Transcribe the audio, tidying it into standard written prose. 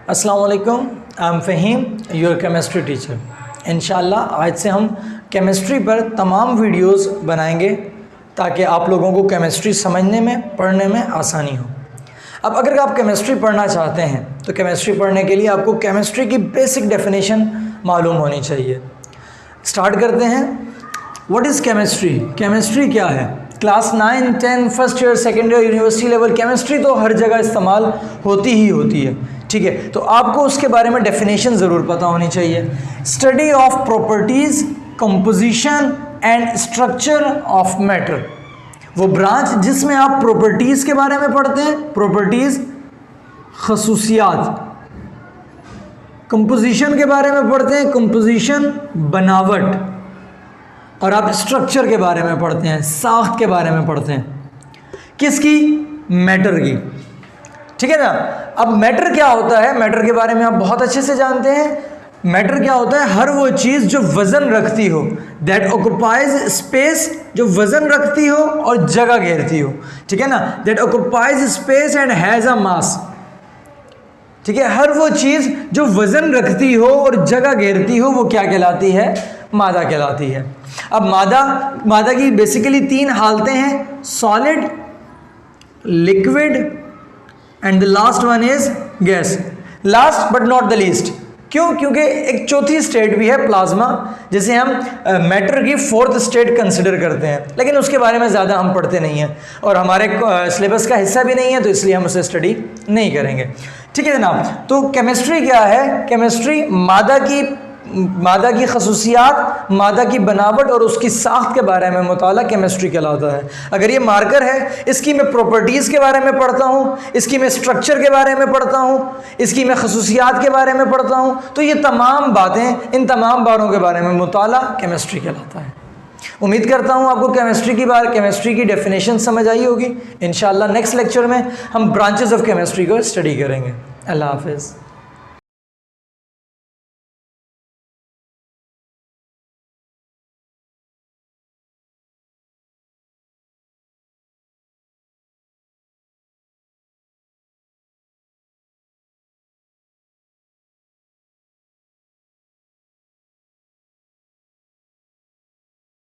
अस्सलाम वालेकुम, I am Faheem, your chemistry teacher. इंशाअल्लाह आज से हम केमिस्ट्री पर तमाम वीडियोस बनाएंगे ताकि आप लोगों को केमिस्ट्री समझने में, पढ़ने में आसानी हो। अब अगर आप केमिस्ट्री पढ़ना चाहते हैं तो केमिस्ट्री पढ़ने के लिए आपको केमिस्ट्री की बेसिक डेफिनेशन मालूम होनी चाहिए। स्टार्ट करते हैं। What is chemistry? केमिस्ट्री क्या है? Class 9, 10, first year, second year, university level chemistry तो हर जगह इस्तेमाल होती ही होती है, ठीक है। तो आपको उसके बारे में डेफिनेशन ज़रूर पता होनी चाहिए। Study of properties, composition and structure of matter, वो ब्रांच जिसमें आप प्रॉपर्टीज़ के बारे में पढ़ते हैं, प्रॉपर्टीज़, खसूसियात, कंपोजिशन के बारे में पढ़ते हैं, कंपोजिशन, बनावट, और आप स्ट्रक्चर के बारे में पढ़ते हैं, साख्त के बारे में पढ़ते हैं। किसकी? मैटर की, ठीक है ना। अब मैटर क्या होता है? मैटर के बारे में आप बहुत अच्छे से जानते हैं। मैटर क्या होता है? हर वो चीज़ जो वज़न रखती हो, दैट ऑक्युपाइज स्पेस, जो वज़न रखती हो और जगह घेरती हो, ठीक है ना। That occupies space and has a mass, ठीक है। हर वो चीज़ जो वज़न रखती हो और जगह घेरती हो वो क्या कहलाती है? मादा कहलाती है। अब मादा की बेसिकली 3 हालतें हैं, solid, liquid and the last one is gas. Last but not the least. क्यों? क्योंकि एक चौथी स्टेट भी है, प्लाज्मा, जिसे हम मैटर की 4th स्टेट कंसिडर करते हैं, लेकिन उसके बारे में ज़्यादा हम पढ़ते नहीं हैं और हमारे सिलेबस का हिस्सा भी नहीं है, तो इसलिए हम उसे स्टडी नहीं करेंगे, ठीक है जनाब। तो केमिस्ट्री क्या है? केमिस्ट्री मादा की खसूसियात, मादा की बनावट और उसकी साख्त के बारे में मुताला केमिस्ट्री कहलाता है। अगर ये मार्कर है, इसकी मैं प्रॉपर्टीज़ के बारे में पढ़ता हूँ, इसकी मैं स्ट्रक्चर के बारे में पढ़ता हूँ, इसकी मैं खसूसियात के बारे में पढ़ता हूँ, तो ये तमाम बातें, इन तमाम बारों के बारे में मुताला केमिस्ट्री कहलाता है। उम्मीद करता हूँ आपको केमिस्ट्री की डेफिनेशन समझ आई होगी। इंशाअल्लाह नेक्स्ट लेक्चर में हम ब्रांचेस ऑफ केमिस्ट्री को स्टडी करेंगे। अल्लाह हाफिज़।